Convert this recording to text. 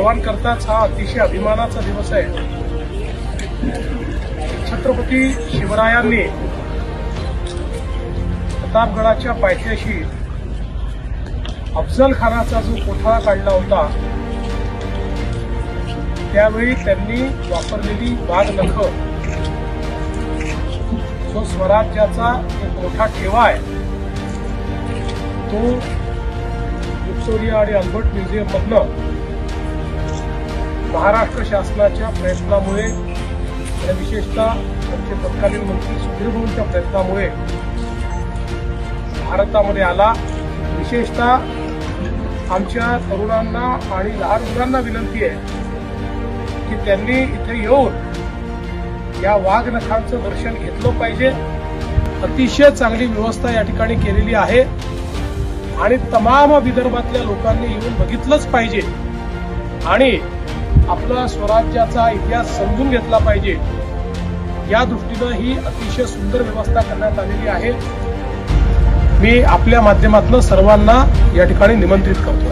सर्वांकरताच हा अतिशय अभिमानाचा दिवस आहे। छत्रपती शिवरायांनी प्रतापगडाच्या पायथ्याशी अफजल खानाचा जो कोठा काढला होता, त्यावेळी त्यांनी वापरलेली वाघनख, जो स्वराज्याचा एक मोठा ठेवा आहे, तो विक्टोरिया आणि अल्बर्ट म्युझियम मधनं महाराष्ट्र शासनाच्या प्रयत्नामुळे आणि विशेषतः आमचे तत्कालीन मंत्री सुधीर भाऊंच्या प्रयत्नामुळे भारतामध्ये आला। विशेषतः आमच्या तरुणांना आणि लहान मुलांना विनंती आहे की त्यांनी इथे येऊन या वाघनखांचं दर्शन घेतलं पाहिजे। अतिशय चांगली व्यवस्था या ठिकाणी केलेली आहे आणि तमाम विदर्भातल्या लोकांनी येऊन बघितलंच पाहिजे आणि आपला स्वराज्याचा इतिहास समजून घेतला पाहिजे। या दृष्टीनं ही अतिशय सुंदर व्यवस्था करण्यात आलेली आहे। मी आपल्या माध्यमातून सर्वांना या ठिकाणी निमंत्रित करतो।